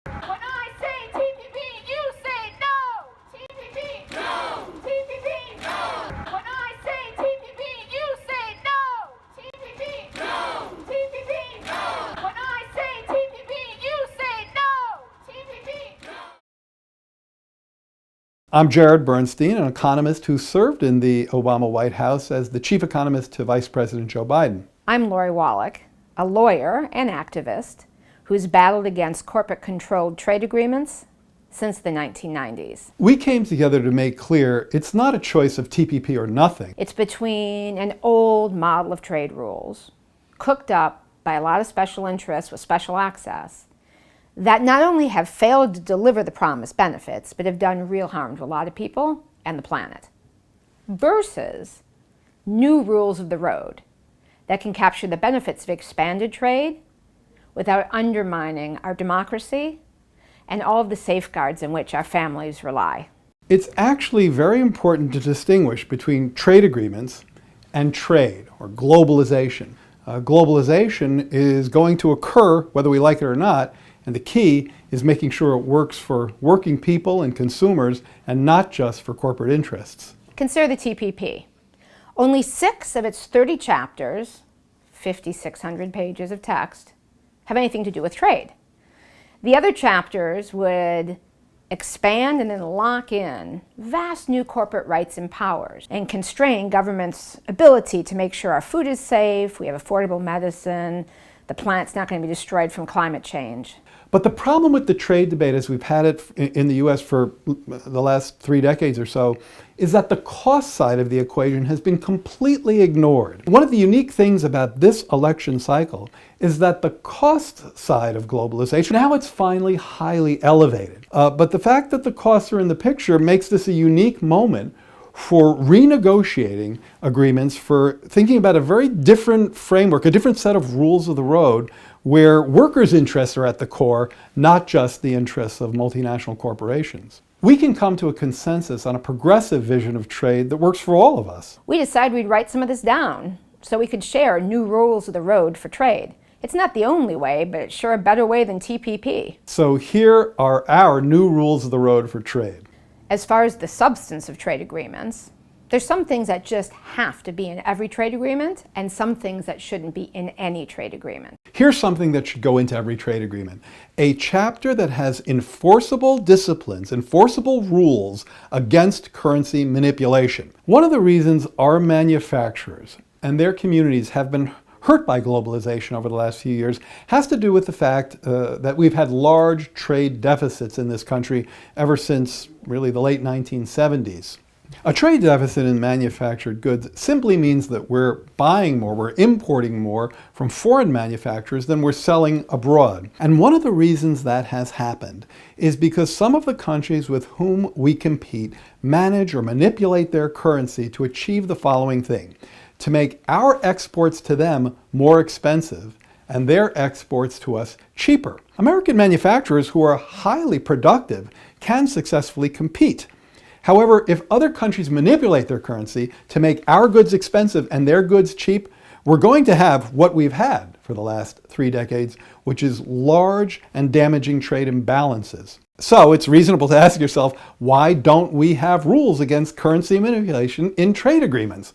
When I say TPP, you say no! TPP! No! TPP! No! When I say TPP, you say no! TPP! No! TPP! No! When I say TPP, you say no! TPP! No! I'm Jared Bernstein, an economist who served in the Obama White House as the chief economist to Vice President Joe Biden. I'm Lori Wallach, a lawyer and activist who's battled against corporate-controlled trade agreements since the 1990s. We came together to make clear it's not a choice of TPP or nothing. It's between an old model of trade rules, cooked up by a lot of special interests with special access, that not only have failed to deliver the promised benefits, but have done real harm to a lot of people and the planet, versus new rules of the road that can capture the benefits of expanded trade without undermining our democracy and all of the safeguards in which our families rely. It's actually very important to distinguish between trade agreements and trade, or globalization. Globalization is going to occur whether we like it or not, and the key is making sure it works for working people and consumers and not just for corporate interests. Consider the TPP. Only 6 of its 30 chapters, 5,600 pages of text, have anything to do with trade. The other chapters would expand and then lock in vast new corporate rights and powers and constrain government's ability to make sure our food is safe, we have affordable medicine, the planet's not going to be destroyed from climate change. But the problem with the trade debate, as we've had it in the US for the last 3 decades or so, is that the cost side of the equation has been completely ignored. One of the unique things about this election cycle is that the cost side of globalization, now it's finally highly elevated. But the fact that the costs are in the picture makes this a unique moment for renegotiating agreements, for thinking about a very different framework, a different set of rules of the road, where workers' interests are at the core, not just the interests of multinational corporations. We can come to a consensus on a progressive vision of trade that works for all of us. We decided we'd write some of this down so we could share new rules of the road for trade. It's not the only way, but it's sure a better way than TPP. So here are our new rules of the road for trade. As far as the substance of trade agreements, there's some things that just have to be in every trade agreement and some things that shouldn't be in any trade agreement. Here's something that should go into every trade agreement. A chapter that has enforceable disciplines, enforceable rules against currency manipulation. One of the reasons our manufacturers and their communities have been hurt by globalization over the last few years has to do with the fact that we've had large trade deficits in this country ever since really the late 1970s. A trade deficit in manufactured goods simply means that we're buying more, we're importing more from foreign manufacturers than we're selling abroad. And one of the reasons that has happened is because some of the countries with whom we compete manage or manipulate their currency to achieve the following thing: to make our exports to them more expensive and their exports to us cheaper. American manufacturers who are highly productive can successfully compete. However, if other countries manipulate their currency to make our goods expensive and their goods cheap, we're going to have what we've had for the last 3 decades, which is large and damaging trade imbalances. So it's reasonable to ask yourself, why don't we have rules against currency manipulation in trade agreements?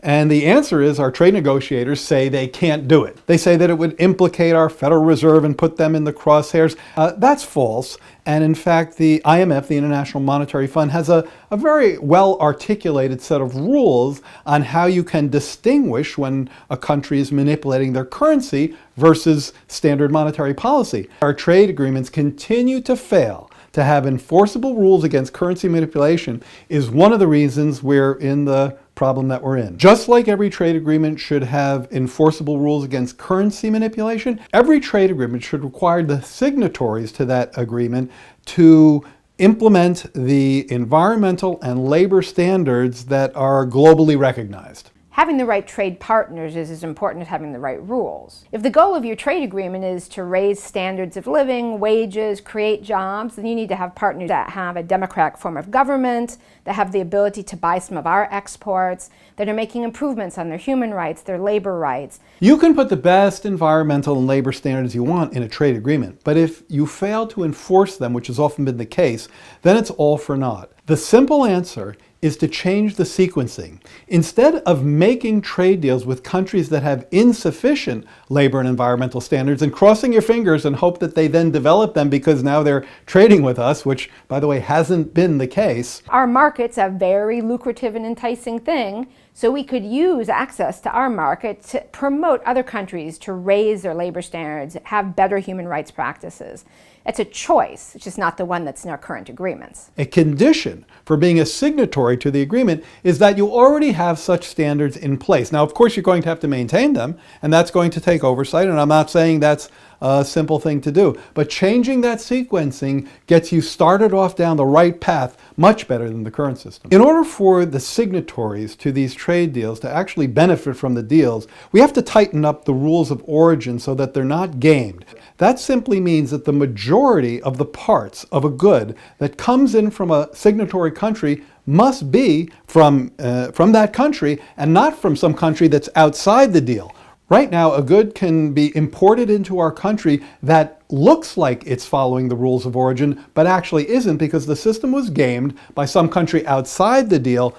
And the answer is our trade negotiators say they can't do it. They say that it would implicate our Federal Reserve and put them in the crosshairs. That's false. And in fact, the IMF, the International Monetary Fund, has a very well-articulated set of rules on how you can distinguish when a country is manipulating their currency versus standard monetary policy. Our trade agreements continue to fail to have enforceable rules against currency manipulation is one of the reasons we're in the problem that we're in. Just like every trade agreement should have enforceable rules against currency manipulation, every trade agreement should require the signatories to that agreement to implement the environmental and labor standards that are globally recognized. Having the right trade partners is as important as having the right rules. If the goal of your trade agreement is to raise standards of living, wages, create jobs, then you need to have partners that have a democratic form of government, that have the ability to buy some of our exports, that are making improvements on their human rights, their labor rights. You can put the best environmental and labor standards you want in a trade agreement, but if you fail to enforce them, which has often been the case, then it's all for naught. The simple answer is to change the sequencing. Instead of making trade deals with countries that have insufficient labor and environmental standards and crossing your fingers and hope that they then develop them because now they're trading with us, which, by the way, hasn't been the case. Our market's a very lucrative and enticing thing, so we could use access to our market to promote other countries to raise their labor standards, have better human rights practices. It's a choice, it's just not the one that's in our current agreements. A condition for being a signatory to the agreement is that you already have such standards in place. Now, of course, you're going to have to maintain them, and that's going to take oversight, and I'm not saying that's a simple thing to do. But changing that sequencing gets you started off down the right path much better than the current system. In order for the signatories to these trade deals to actually benefit from the deals, we have to tighten up the rules of origin so that they're not gamed. That simply means that the majority of the parts of a good that comes in from a signatory country must be from that country and not from some country that's outside the deal. Right now, a good can be imported into our country that looks like it's following the rules of origin, but actually isn't because the system was gamed by some country outside the deal,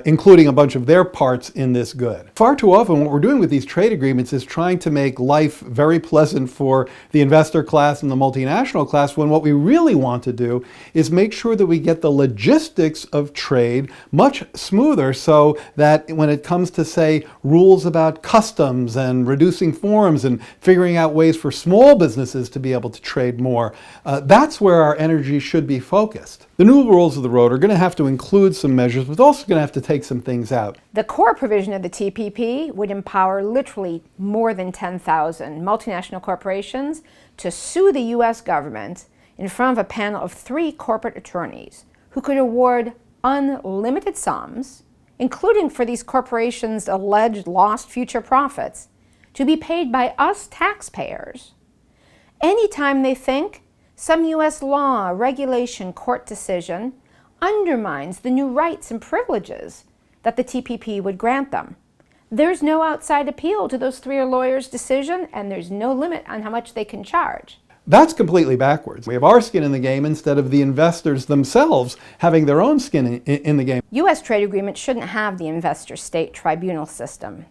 including a bunch of their parts in this good. Far too often what we're doing with these trade agreements is trying to make life very pleasant for the investor class and the multinational class, when what we really want to do is make sure that we get the logistics of trade much smoother so that when it comes to, say, rules about customs and reducing forms and figuring out ways for small businesses to be able to trade more, that's where our energy should be focused. The new rules of the road are going to have to include some measures, but also going to have to take some things out. The core provision of the TPP would empower literally more than 10,000 multinational corporations to sue the U.S. government in front of a panel of 3 corporate attorneys who could award unlimited sums, including for these corporations' alleged lost future profits, to be paid by us taxpayers anytime they think some U.S. law, regulation, court decision undermines the new rights and privileges that the TPP would grant them. There's no outside appeal to those 3 lawyers' decision, and there's no limit on how much they can charge. That's completely backwards. We have our skin in the game instead of the investors themselves having their own skin in the game. U.S. trade agreements shouldn't have the investor-state tribunal system.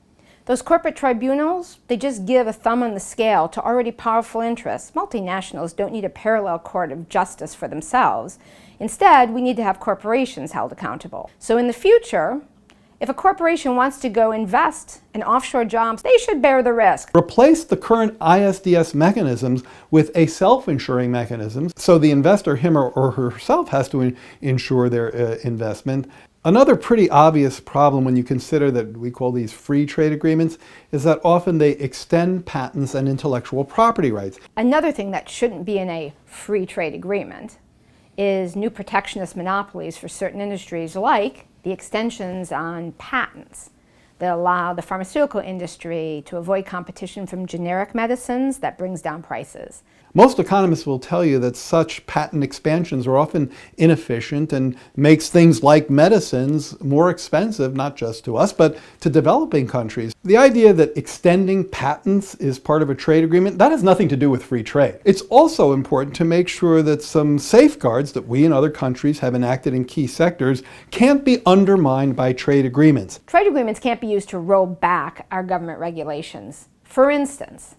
Those corporate tribunals, they just give a thumb on the scale to already powerful interests. Multinationals don't need a parallel court of justice for themselves. Instead, we need to have corporations held accountable. So in the future, if a corporation wants to go invest in offshore jobs, they should bear the risk. Replace the current ISDS mechanisms with a self-insuring mechanism so the investor, him or herself, has to insure their investment. Another pretty obvious problem when you consider that we call these free trade agreements is that often they extend patents and intellectual property rights. Another thing that shouldn't be in a free trade agreement is new protectionist monopolies for certain industries, like the extensions on patents that allow the pharmaceutical industry to avoid competition from generic medicines that brings down prices. Most economists will tell you that such patent expansions are often inefficient and makes things like medicines more expensive, not just to us, but to developing countries. The idea that extending patents is part of a trade agreement, that has nothing to do with free trade. It's also important to make sure that some safeguards that we and other countries have enacted in key sectors can't be undermined by trade agreements. Trade agreements can't be used to roll back our government regulations. For instance,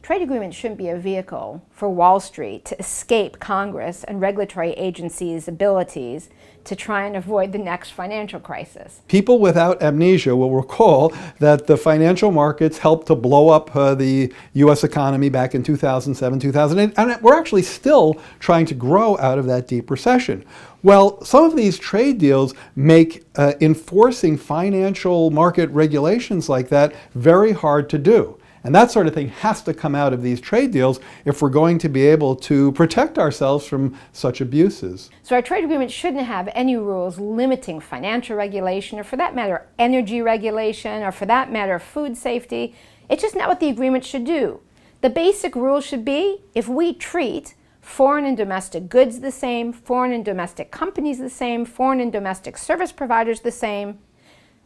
trade agreements shouldn't be a vehicle for Wall Street to escape Congress and regulatory agencies' abilities to try and avoid the next financial crisis. People without amnesia will recall that the financial markets helped to blow up the U.S. economy back in 2007, 2008, and we're actually still trying to grow out of that deep recession. Well, some of these trade deals make enforcing financial market regulations like that very hard to do. And that sort of thing has to come out of these trade deals if we're going to be able to protect ourselves from such abuses. So our trade agreement shouldn't have any rules limiting financial regulation, or for that matter, energy regulation, or for that matter, food safety. It's just not what the agreement should do. The basic rule should be, if we treat foreign and domestic goods the same, foreign and domestic companies the same, foreign and domestic service providers the same,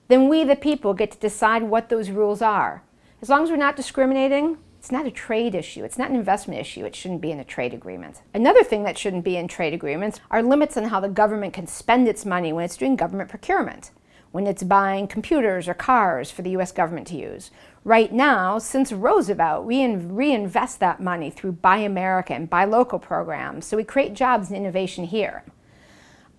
then we the people get to decide what those rules are. As long as we're not discriminating, it's not a trade issue, it's not an investment issue, it shouldn't be in a trade agreement. Another thing that shouldn't be in trade agreements are limits on how the government can spend its money when it's doing government procurement, when it's buying computers or cars for the US government to use. Right now, since Roosevelt, we reinvest that money through Buy America and Buy Local programs, so we create jobs and innovation here.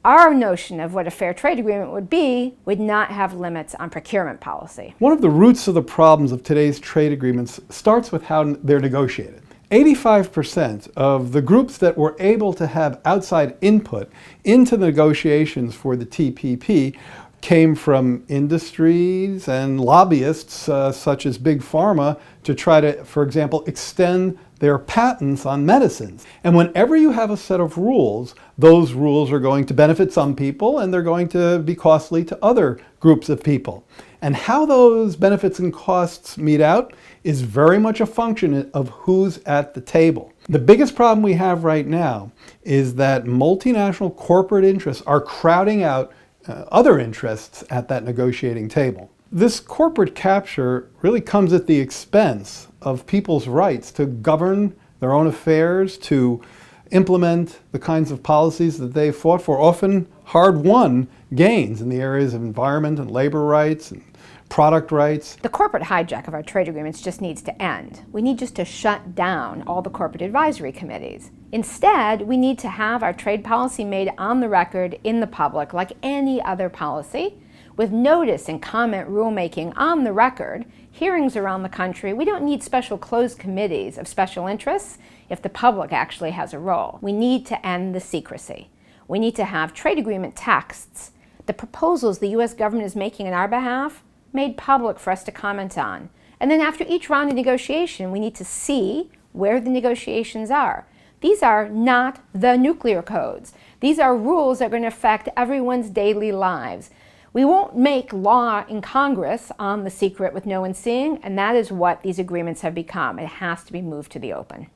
Our notion of what a fair trade agreement would be would not have limits on procurement policy. One of the roots of the problems of today's trade agreements starts with how they're negotiated. 85% of the groups that were able to have outside input into the negotiations for the TPP came from industries and lobbyists such as Big Pharma to try to, for example, extend their patents on medicines. And whenever you have a set of rules, those rules are going to benefit some people and they're going to be costly to other groups of people. And how those benefits and costs meet out is very much a function of who's at the table. The biggest problem we have right now is that multinational corporate interests are crowding out other interests at that negotiating table. This corporate capture really comes at the expense of people's rights to govern their own affairs, to implement the kinds of policies that they fought for, often hard-won gains in the areas of environment and labor rights and product rights. The corporate hijack of our trade agreements just needs to end. We need just to shut down all the corporate advisory committees. Instead, we need to have our trade policy made on the record in the public like any other policy, with notice and comment rulemaking on the record, hearings around the country. We don't need special closed committees of special interests if the public actually has a role. We need to end the secrecy. We need to have trade agreement texts, the proposals the US government is making on our behalf, made public for us to comment on. And then after each round of negotiation, we need to see where the negotiations are. These are not the nuclear codes. These are rules that are going to affect everyone's daily lives. We won't make law in Congress on the secret with no one seeing, and that is what these agreements have become. It has to be moved to the open.